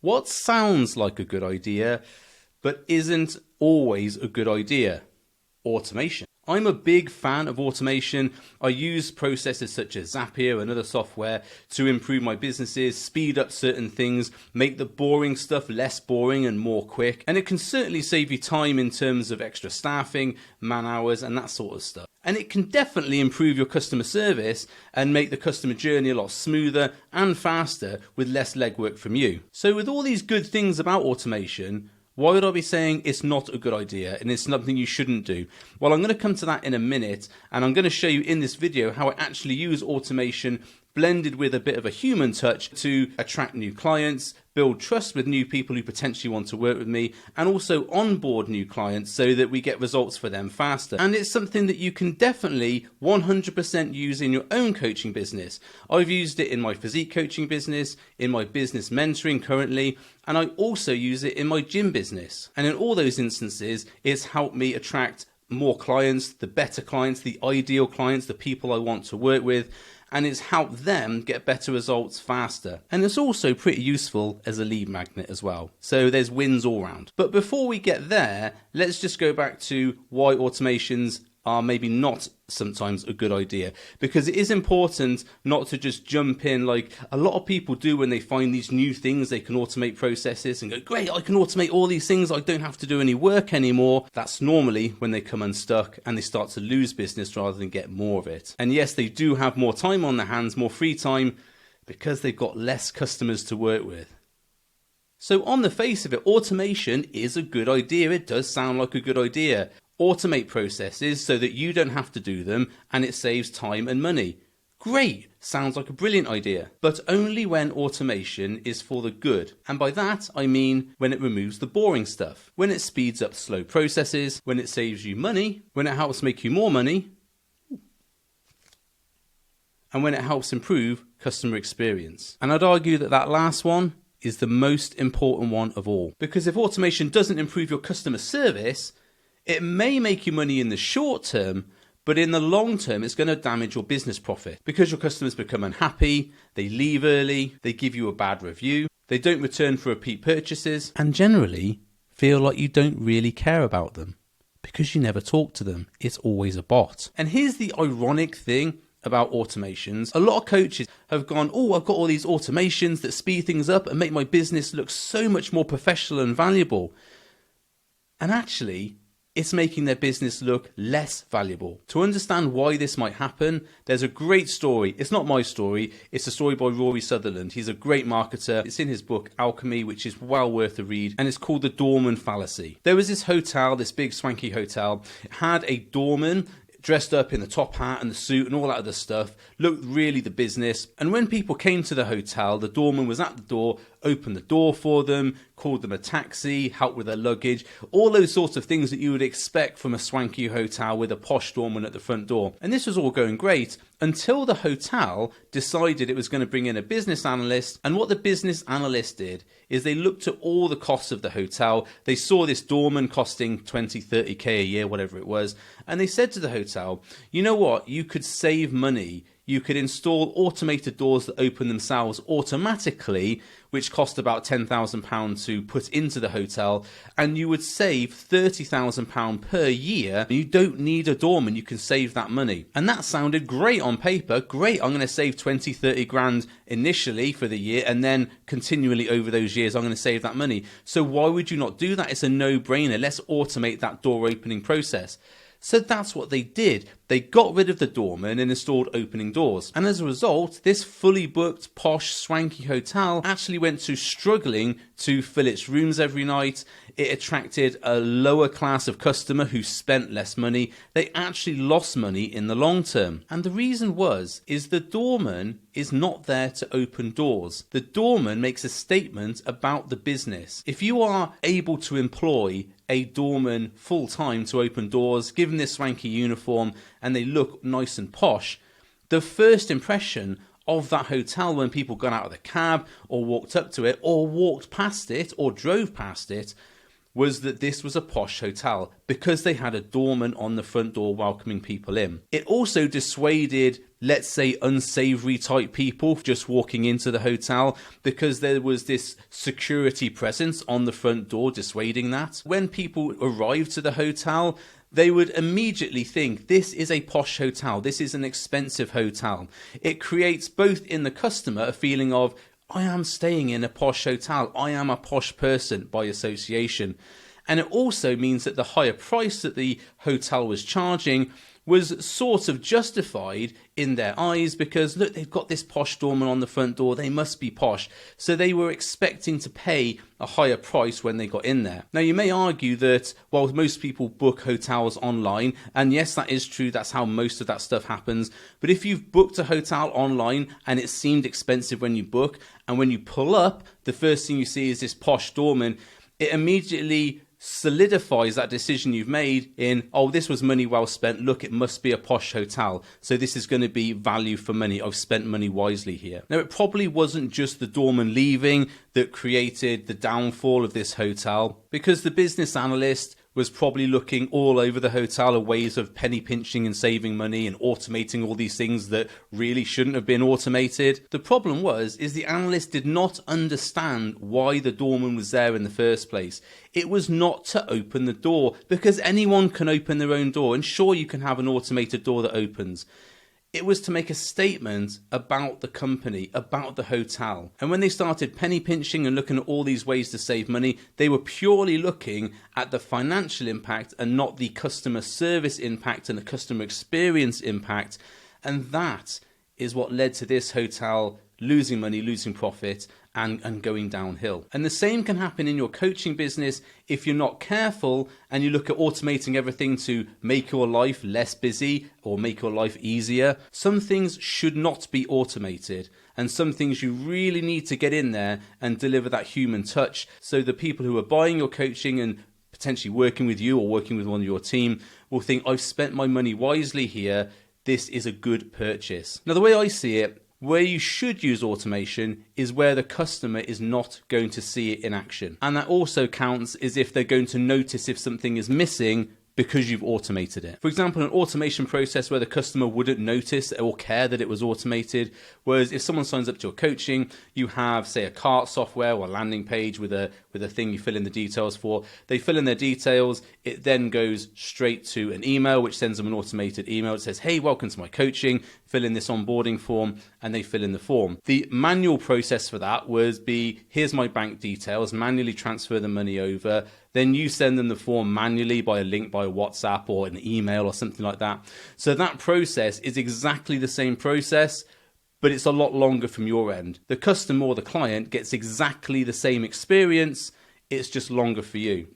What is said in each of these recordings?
What sounds like a good idea, but isn't always a good idea? Automation. I'm a big fan of automation. I use processes such as Zapier and other software to improve my businesses, speed up certain things, make the boring stuff less boring and more quick. And it can certainly save you time in terms of extra staffing, man hours, and that sort of stuff. And it can definitely improve your customer service and make the customer journey a lot smoother and faster with less legwork from you. So with all these good things about automation, why would I be saying it's not a good idea and it's something you shouldn't do? Well, I'm going to come to that in a minute, and I'm going to show you in this video how I actually use automation blended with a bit of a human touch to attract new clients, build trust with new people who potentially want to work with me, and also onboard new clients so that we get results for them faster. And it's something that you can definitely 100% use in your own coaching business. I've used it in my physique coaching business, in my business mentoring currently, and I also use it in my gym business. And in all those instances, it's helped me attract more clients, the better clients, the ideal clients, the people I want to work with, and it's helped them get better results faster. And it's also pretty useful as a lead magnet as well. So there's wins all round. But before we get there, let's just go back to why automations are maybe not sometimes a good idea, because it is important not to just jump in like a lot of people do when they find these new things they can automate processes and go, great, I can automate all these things, I don't have to do any work anymore. That's normally when they come unstuck and they start to lose business rather than get more of it. And yes, they do have more time on their hands, more free time, because they've got less customers to work with. So on the face of it, automation is a good idea. It does sound like a good idea. Automate processes so that you don't have to do them and it saves time and money. Great, sounds like a brilliant idea, but only when automation is for the good. And by that I mean when it removes the boring stuff, when it speeds up slow processes, when it saves you money, when it helps make you more money, and when it helps improve customer experience. And I'd argue that that last one is the most important one of all, because if automation doesn't improve your customer service, it may make you money in the short term, but in the long term, it's going to damage your business profit because your customers become unhappy, they leave early, they give you a bad review, they don't return for repeat purchases, and generally feel like you don't really care about them because you never talk to them. It's always a bot. And here's the ironic thing about automations. A lot of coaches have gone, oh, I've got all these automations that speed things up and make my business look so much more professional and valuable. And actually, it's making their business look less valuable. To understand why this might happen, there's a great story. It's not my story. It's a story by Rory Sutherland. He's a great marketer. It's in his book, Alchemy, which is well worth a read. And it's called The Doorman Fallacy. There was this hotel, this big swanky hotel. It had a doorman dressed up in the top hat and the suit and all that other stuff, looked really the business. And when people came to the hotel, the doorman was at the door, opened the door for them, called them a taxi, helped with their luggage, all those sorts of things that you would expect from a swanky hotel with a posh doorman at the front door. And this was all going great until the hotel decided it was going to bring in a business analyst. And what the business analyst did is they looked at all the costs of the hotel. They saw this doorman costing 20, 30k a year, whatever it was. And they said to the hotel, you know what, you could save money. You could install automated doors that open themselves automatically, which cost about £10,000 to put into the hotel, and you would save £30,000 per year. You don't need a doorman, you can save that money. And that sounded great on paper. Great, I'm going to save 20, 30 grand initially for the year, and then continually over those years I'm going to save that money. So why would you not do that? It's a no-brainer. Let's automate that door opening process. So that's what they did. They got rid of the doorman and installed opening doors. And as a result, this fully booked, posh, swanky hotel actually went to struggling to fill its rooms every night. It attracted a lower class of customer who spent less money. They actually lost money in the long term. And the reason is the doorman is not there to open doors. The doorman makes a statement about the business. If you are able to employ a doorman full time to open doors, give them this swanky uniform, and they look nice and posh, the first impression of that hotel when people got out of the cab or walked up to it or walked past it or drove past it was that this was a posh hotel because they had a doorman on the front door welcoming people in. It also dissuaded, let's say, unsavory type people just walking into the hotel because there was this security presence on the front door dissuading that. When people arrived to the hotel, they would immediately think, this is a posh hotel, this is an expensive hotel. It creates both in the customer a feeling of, I am staying in a posh hotel, I am a posh person by association. And it also means that the higher price that the hotel was charging was sort of justified in their eyes because, look, they've got this posh doorman on the front door, they must be posh. So they were expecting to pay a higher price when they got in there. Now, you may argue that, well, most people book hotels online, and yes, that is true, that's how most of that stuff happens. But if you've booked a hotel online and it seemed expensive when you book, and when you pull up, the first thing you see is this posh doorman, it immediately solidifies that decision you've made in, oh, this was money well spent. Look, it must be a posh hotel. So this is going to be value for money. I've spent money wisely here. Now, it probably wasn't just the doorman leaving that created the downfall of this hotel, because the business analyst was probably looking all over the hotel at ways of penny pinching and saving money and automating all these things that really shouldn't have been automated. The problem is the analyst did not understand why the doorman was there in the first place. It was not to open the door, because anyone can open their own door, and sure, you can have an automated door that opens. It was to make a statement about the company, about the hotel. And when they started penny pinching and looking at all these ways to save money, they were purely looking at the financial impact and not the customer service impact and the customer experience impact. And that is what led to this hotel losing money, losing profit, and going downhill. And the same can happen in your coaching business if you're not careful and you look at automating everything to make your life less busy or make your life easier. Some things should not be automated, and some things you really need to get in there and deliver that human touch, so the people who are buying your coaching and potentially working with you or working with one of your team will think, I've spent my money wisely here, this is a good purchase. Now, the way I see it, where you should use automation is where the customer is not going to see it in action. And that also counts as if they're going to notice if something is missing because you've automated it. For example, an automation process where the customer wouldn't notice or care that it was automated was if someone signs up to your coaching, you have, say, a cart software or a landing page with a thing you fill in the details for. They fill in their details. It then goes straight to an email, which sends them an automated email. It says, hey, welcome to my coaching. Fill in this onboarding form, and they fill in the form. The manual process for that was here's my bank details, manually transfer the money over. Then you send them the form manually by a link by WhatsApp or an email or something like that. So that process is exactly the same process, but it's a lot longer from your end. The customer or the client gets exactly the same experience, it's just longer for you.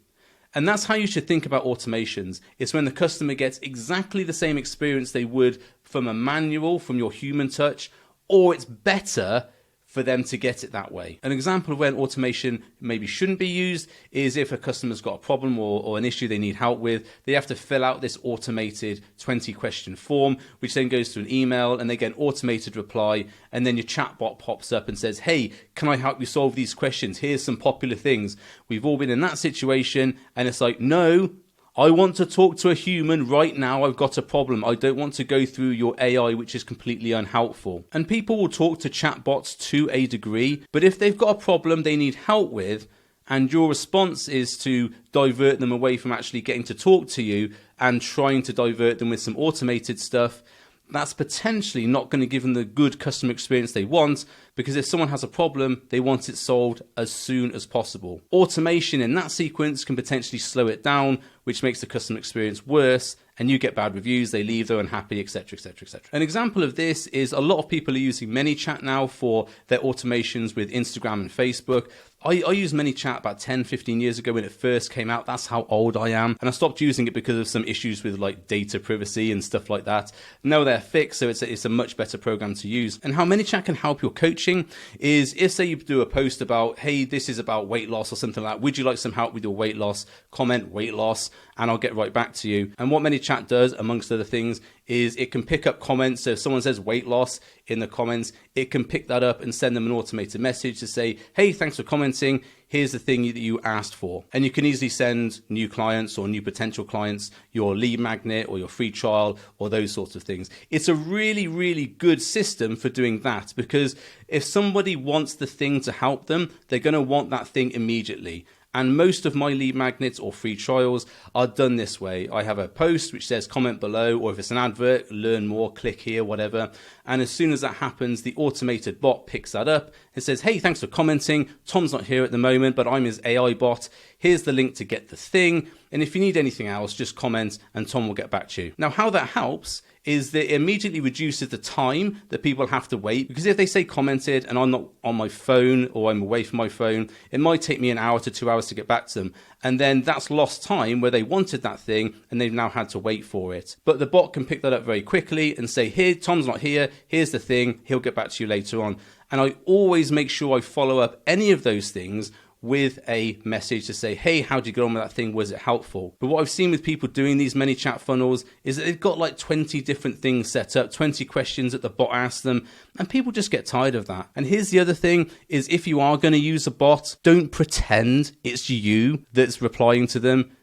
And that's how you should think about automations. It's when the customer gets exactly the same experience they would from a manual, from your human touch, or it's better for them to get it that way. An example of when automation maybe shouldn't be used is if a customer's got a problem or an issue they need help with, they have to fill out this automated 20-question form, which then goes to an email, and they get an automated reply, and then your chatbot pops up and says, hey, can I help you solve these questions? Here's some popular things. We've all been in that situation, and it's like, no, I want to talk to a human right now. I've got a problem. I don't want to go through your AI, which is completely unhelpful. And people will talk to chatbots to a degree, but if they've got a problem they need help with, and your response is to divert them away from actually getting to talk to you and trying to divert them with some automated stuff, that's potentially not going to give them the good customer experience they want, because if someone has a problem, they want it solved as soon as possible. Automation in that sequence can potentially slow it down, which makes the customer experience worse, and you get bad reviews, they leave, they're unhappy, etc., etc., etc. An example of this is a lot of people are using ManyChat now for their automations with Instagram and Facebook. I used ManyChat about 10, 15 years ago when it first came out. That's how old I am. And I stopped using it because of some issues with like data privacy and stuff like that. Now they're fixed, so it's a much better program to use. And how ManyChat can help your coaching is if, say, you do a post about, hey, this is about weight loss or something like that. Would you like some help with your weight loss? Comment weight loss, and I'll get right back to you. And what ManyChat does, amongst other things, is it can pick up comments. So if someone says weight loss, in the comments, it can pick that up and send them an automated message to say, hey, thanks for commenting. Here's the thing that you asked for. And you can easily send new clients or new potential clients your lead magnet or your free trial or those sorts of things. It's a really, really good system for doing that, because if somebody wants the thing to help them, they're going to want that thing immediately. And most of my lead magnets or free trials are done this way. I have a post which says comment below, or if it's an advert, learn more, click here, whatever. And as soon as that happens, the automated bot picks that up and says, hey, thanks for commenting. Tom's not here at the moment, but I'm his AI bot. Here's the link to get the thing. And if you need anything else, just comment and Tom will get back to you. Now, how that helps is that it immediately reduces the time that people have to wait, because if they say commented and I'm not on my phone or I'm away from my phone, it might take me an hour to 2 hours to get back to them. And then that's lost time where they wanted that thing and they've now had to wait for it. But the bot can pick that up very quickly and say, here, Tom's not here. Here's the thing. He'll get back to you later on. And I always make sure I follow up any of those things with a message to say, hey, how'd you get on with that thing? Was it helpful? But what I've seen with people doing these many chat funnels is that they've got like 20 different things set up, 20 questions that the bot asks them, and people just get tired of that. And here's the other thing is, if you are going to use a bot, don't pretend it's you that's replying to them,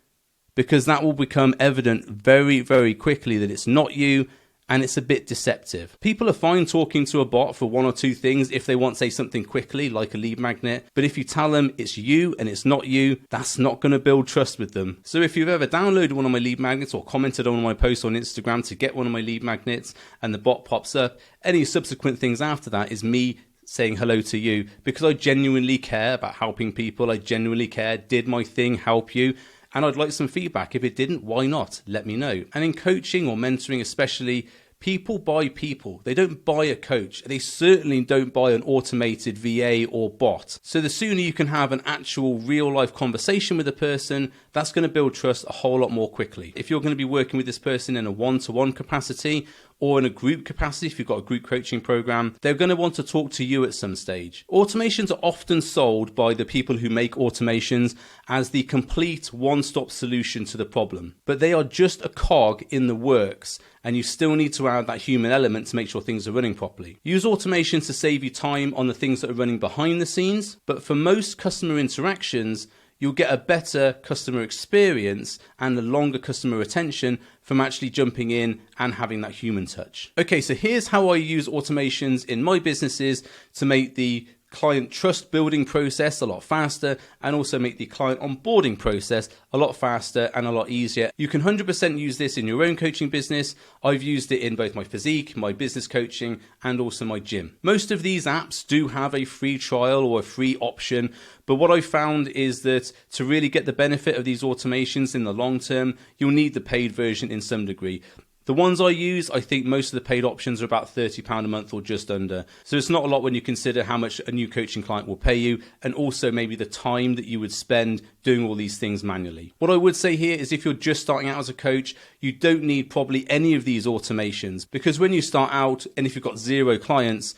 because that will become evident very, very quickly that it's not you. And it's a bit deceptive. People are fine talking to a bot for one or two things if they want to say something quickly, like a lead magnet. But if you tell them it's you and it's not you, that's not going to build trust with them. So if you've ever downloaded one of my lead magnets or commented on one of my posts on Instagram to get one of my lead magnets and the bot pops up, any subsequent things after that is me saying hello to you, because I genuinely care about helping people. I genuinely care. Did my thing help you? And I'd like some feedback. If it didn't, why not? Let me know. And in coaching or mentoring especially, people buy people. They don't buy a coach. They certainly don't buy an automated VA or bot. So the sooner you can have an actual real life conversation with a person, that's going to build trust a whole lot more quickly. If you're going to be working with this person in a one-to-one capacity or in a group capacity, if you've got a group coaching program, they're going to want to talk to you at some stage. Automations are often sold by the people who make automations as the complete one-stop solution to the problem. But they are just a cog in the works, and you still need to add that human element to make sure things are running properly. Use automations to save you time on the things that are running behind the scenes, but for most customer interactions, you'll get a better customer experience and a longer customer retention from actually jumping in and having that human touch. Okay, so here's how I use automations in my businesses to make the client trust building process a lot faster, and also make the client onboarding process a lot faster and a lot easier. You can 100% use this in your own coaching business. I've used it in both my physique, my business coaching, and also my gym. Most of these apps do have a free trial or a free option, but what I found is that to really get the benefit of these automations in the long term, you'll need the paid version in some degree. The ones I use, I think most of the paid options are about £30 a month or just under. So it's not a lot when you consider how much a new coaching client will pay you, and also maybe the time that you would spend doing all these things manually. What I would say here is, if you're just starting out as a coach, you don't need probably any of these automations, because when you start out and if you've got 0 clients,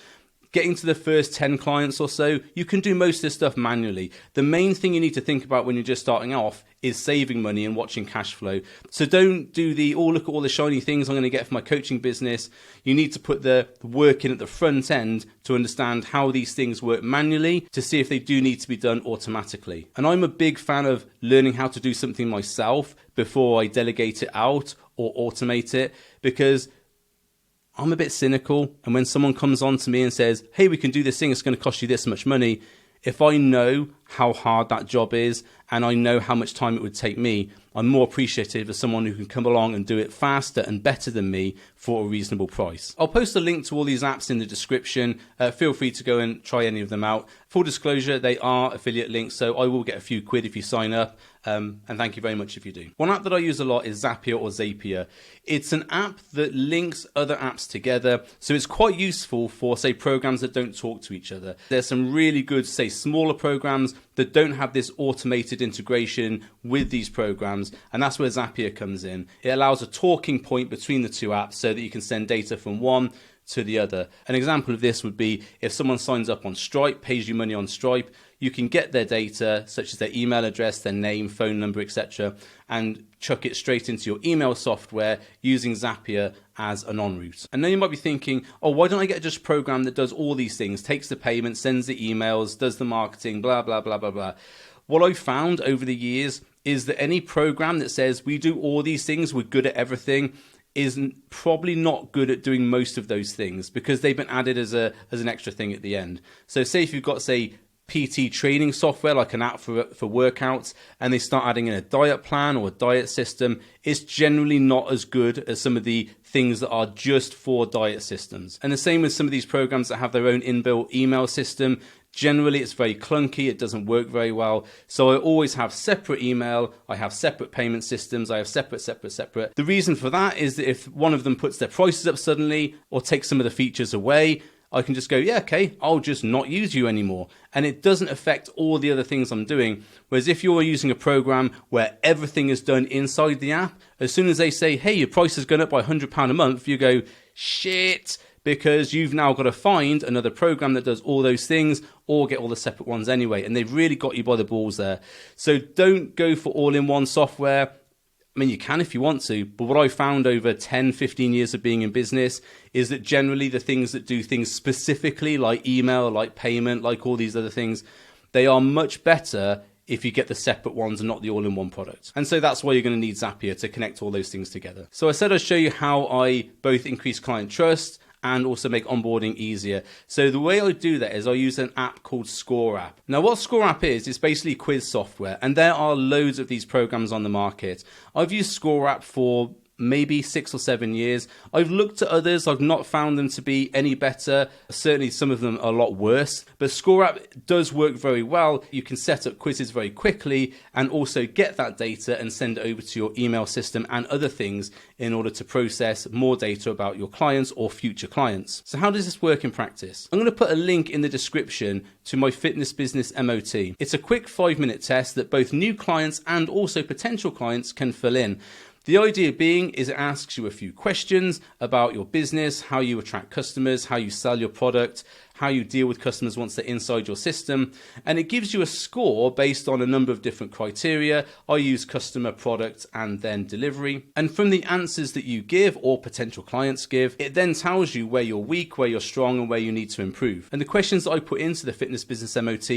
getting to the first 10 clients or so, you can do most of this stuff manually. The main thing you need to think about when you're just starting off is saving money and watching cash flow. So don't do the, oh, look at all the shiny things I'm going to get for my coaching business. You need to put the work in at the front end to understand how these things work manually, to see if they do need to be done automatically. And I'm a big fan of learning how to do something myself before I delegate it out or automate it, because I'm a bit cynical, and when someone comes on to me and says, hey, we can do this thing, it's going to cost you this much money, if I know how hard that job is and I know how much time it would take me, I'm more appreciative of someone who can come along and do it faster and better than me for a reasonable price. I'll post a link to all these apps in the description. Feel free to go and try any of them out. Full disclosure, they are affiliate links, so I will get a few quid if you sign up. And thank you very much if you do. One app that I use a lot is Zapier or Zapier. It's an app that links other apps together, so it's quite useful for, say, programs that don't talk to each other. There's some really good, say, smaller programs that don't have this automated integration with these programs, and that's where Zapier comes in. It allows a talking point between the two apps so that you can send data from one to the other. An example of this would be if someone signs up on Stripe, pays you money on Stripe, you can get their data, such as their email address, their name, phone number, etc., and chuck it straight into your email software using Zapier as an en route. And then you might be thinking, oh, why don't I get just a program that does all these things, takes the payment, sends the emails, does the marketing, blah, blah, blah, blah, blah. What I've found over the years is that any program that says we do all these things, we're good at everything, is probably not good at doing most of those things because they've been added as an extra thing at the end. So say if you've got, say, PT training software, like an app for workouts, and they start adding in a diet plan or a diet system, it's generally not as good as some of the things that are just for diet systems. And the same with some of these programs that have their own inbuilt email system. Generally, it's very clunky. It doesn't work very well. So I always have separate email. I have separate payment systems. I have separate. The reason for that is that if one of them puts their prices up suddenly or takes some of the features away, I can just go, yeah, okay, I'll just not use you anymore. And it doesn't affect all the other things I'm doing. Whereas if you're using a program where everything is done inside the app, as soon as they say, hey, your price has gone up by £100 a month, you go, shit, because you've now got to find another program that does all those things or get all the separate ones anyway. And they've really got you by the balls there. So don't go for all-in-one software. I mean, you can if you want to, but what I found over 10, 15 years of being in business is that generally the things that do things specifically like email, like payment, like all these other things, they are much better if you get the separate ones and not the all-in-one product. And so that's why you're going to need Zapier to connect all those things together. So I said I'd show you how I both increase client trust and also make onboarding easier. So the way I do that is I use an app called Score App. Now what Score App is basically quiz software, and there are loads of these programs on the market. I've used Score App for maybe 6 or 7 years. I've looked at others. I've not found them to be any better. Certainly some of them are a lot worse. But Score App does work very well. You can set up quizzes very quickly and also get that data and send it over to your email system and other things in order to process more data about your clients or future clients. So how does this work in practice? I'm going to put a link in the description to my fitness business MOT. It's a quick 5-minute test that both new clients and also potential clients can fill in. The idea being is it asks you a few questions about your business, how you attract customers, how you sell your product, how you deal with customers once they're inside your system, and it gives you a score based on a number of different criteria. I use customer, product, and then delivery. And from the answers that you give or potential clients give, it then tells you where you're weak, where you're strong, and where you need to improve. And the questions that I put into the Fitness Business MOT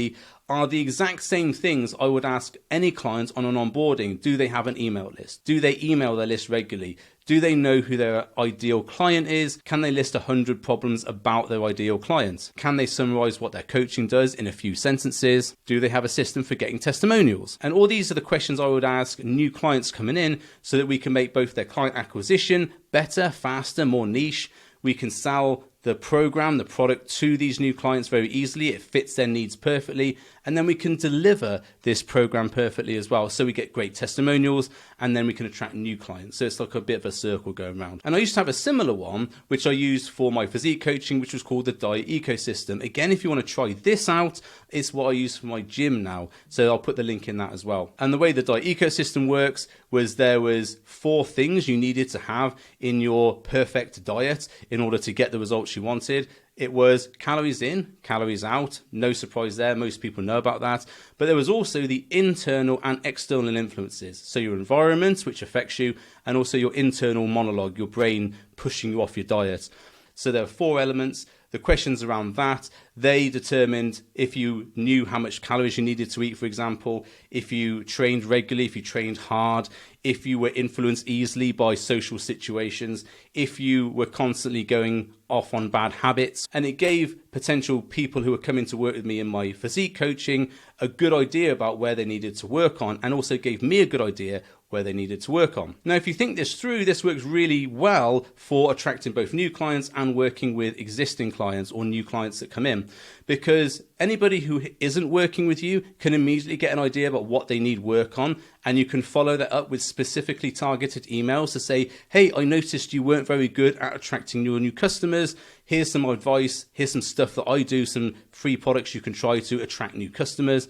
are the exact same things I would ask any client on an onboarding. Do they have an email list? Do they email their list regularly? Do they know who their ideal client is? Can they list 100 problems about their ideal client? Can they summarize what their coaching does in a few sentences? Do they have a system for getting testimonials? And all these are the questions I would ask new clients coming in so that we can make both their client acquisition better, faster, more niche. We can sell the program, the product to these new clients very easily. It fits their needs perfectly. And then we can deliver this program perfectly as well. So we get great testimonials and then we can attract new clients. So it's like a bit of a circle going around. And I used to have a similar one, which I used for my physique coaching, which was called the Diet Ecosystem. Again, if you want to try this out, it's what I use for my gym now. So I'll put the link in that as well. And the way the Diet Ecosystem works was there was 4 things you needed to have in your perfect diet in order to get the results you wanted. It was calories in, calories out. No surprise there. Most people know about that. But there was also the internal and external influences. So your environment, which affects you, and also your internal monologue, your brain pushing you off your diet. So there are 4 elements. The questions around that, they determined if you knew how much calories you needed to eat, for example, if you trained regularly, if you trained hard, if you were influenced easily by social situations, if you were constantly going off on bad habits. And it gave potential people who were coming to work with me in my physique coaching a good idea about where they needed to work on, and also gave me a good idea where they needed to work on. Now, if you think this through, this works really well for attracting both new clients and working with existing clients or new clients that come in, because anybody who isn't working with you can immediately get an idea about what they need work on, and you can follow that up with specifically targeted emails to say, hey, I noticed you weren't very good at attracting your new customers. Here's some advice. Here's some stuff that I do, some free products you can try to attract new customers.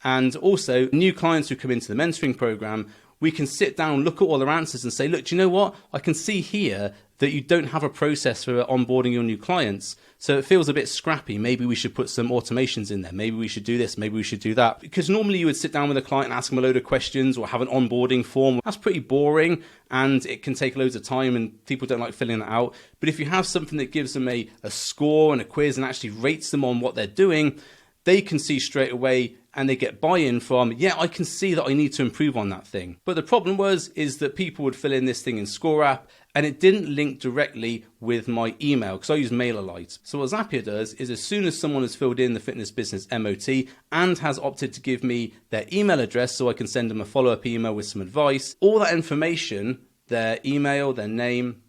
And also new clients who come into the mentoring program, we can sit down, look at all their answers and say, look, do you know what? I can see here that you don't have a process for onboarding your new clients. So it feels a bit scrappy. Maybe we should put some automations in there. Maybe we should do this. Maybe we should do that. Because normally you would sit down with a client and ask them a load of questions or have an onboarding form. That's pretty boring and it can take loads of time and people don't like filling that out. But if you have something that gives them a score and a quiz and actually rates them on what they're doing, they can see straight away and they get buy-in from, yeah, I can see that I need to improve on that thing. But the problem is that people would fill in this thing in Score App and it didn't link directly with my email because I use MailerLite. So what Zapier does is as soon as someone has filled in the fitness business MOT and has opted to give me their email address so I can send them a follow-up email with some advice, all that information, their email, their name,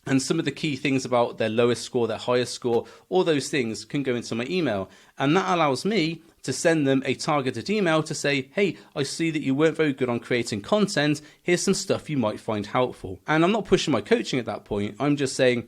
and some of the key things about their lowest score, their highest score, all those things can go into my email. And that allows me to send them a targeted email to say, hey, I see that you weren't very good on creating content. Here's some stuff you might find helpful. And I'm not pushing my coaching at that point. I'm just saying,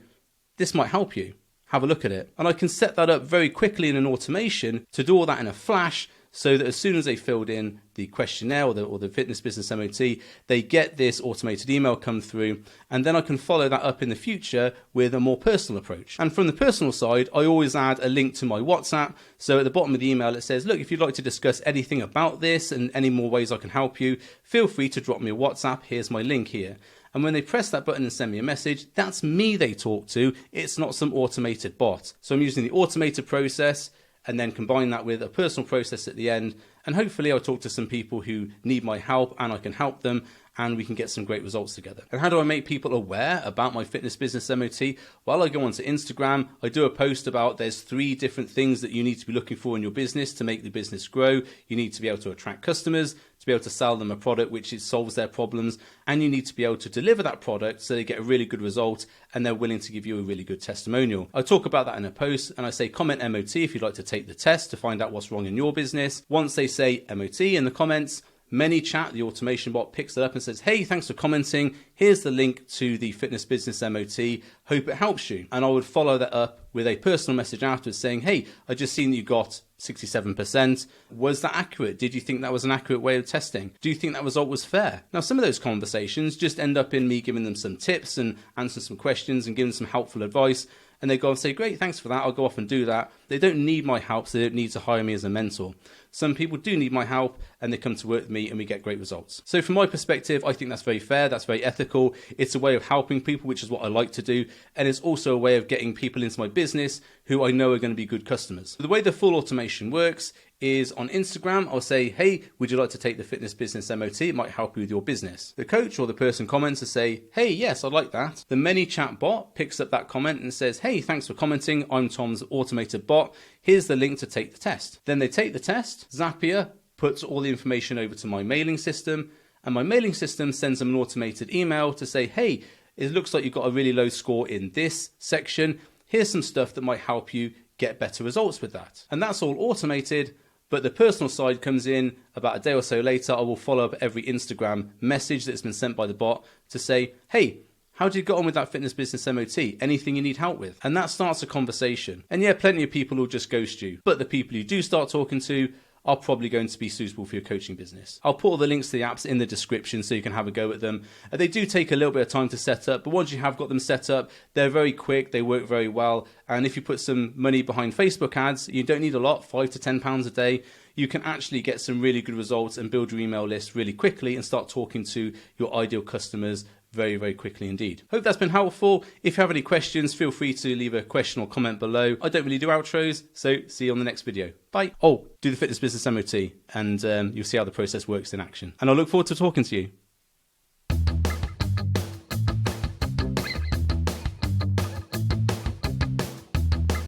this might help you. Have a look at it. And I can set that up very quickly in an automation to do all that in a flash so that as soon as they filled in the questionnaire or the fitness business MOT, they get this automated email come through, and then I can follow that up in the future with a more personal approach. And from the personal side, I always add a link to my WhatsApp. So at the bottom of the email, it says, look, if you'd like to discuss anything about this and any more ways I can help you, feel free to drop me a WhatsApp. Here's my link here. And when they press that button and send me a message, that's me they talk to. It's not some automated bot. So I'm using the automated process and then combine that with a personal process at the end. And hopefully I'll talk to some people who need my help and I can help them and we can get some great results together. And how do I make people aware about my fitness business MOT? Well, I go onto Instagram, I do a post about there's 3 different things that you need to be looking for in your business to make the business grow. You need to be able to attract customers, to be able to sell them a product which solves their problems, and you need to be able to deliver that product so they get a really good result and they're willing to give you a really good testimonial. I talk about that in a post and I say comment MOT if you'd like to take the test to find out what's wrong in your business. Once they say MOT in the comments, ManyChat, the automation bot, picks it up and says, hey, thanks for commenting. Here's the link to the fitness business MOT. Hope it helps you. And I would follow that up with a personal message afterwards saying, hey, I just seen that you got 67%. Was that accurate? Did you think that was an accurate way of testing? Do you think that result was fair? Now, some of those conversations just end up in me giving them some tips and answering some questions and giving them some helpful advice. And they go and say, great, thanks for that. I'll go off and do that. They don't need my help, so they don't need to hire me as a mentor. Some people do need my help and they come to work with me and we get great results. So from my perspective, I think that's very fair. That's very ethical. It's a way of helping people, which is what I like to do. And it's also a way of getting people into my business who I know are going to be good customers. The way the full automation works is on Instagram, I'll say, hey, would you like to take the fitness business MOT? It might help you with your business. The coach or the person comments to say, hey, yes, I'd like that. The ManyChat bot picks up that comment and says, hey, thanks for commenting. I'm Tom's automated bot. Here's the link to take the test. Then they take the test. Zapier puts all the information over to my mailing system, and my mailing system sends them an automated email to say, hey, it looks like you've got a really low score in this section. Here's some stuff that might help you get better results with that. And that's all automated. But the personal side comes in about a day or so later. I will follow up every Instagram message that's been sent by the bot to say, hey, how did you get on with that fitness business MOT? Anything you need help with? And that starts a conversation. And yeah, plenty of people will just ghost you. But the people you do start talking to are probably going to be suitable for your coaching business. I'll put all the links to the apps in the description so you can have a go at them. They do take a little bit of time to set up, but once you have got them set up, they're very quick, they work very well. And if you put some money behind Facebook ads, you don't need a lot, £5 to £10 a day. You can actually get some really good results and build your email list really quickly and start talking to your ideal customers very, very quickly indeed. Hope that's been helpful. If you have any questions, feel free to leave a question or comment below. I don't really do outros, so see you on the next video. Bye. Oh, do the fitness business MOT and you'll see how the process works in action. And I look forward to talking to you.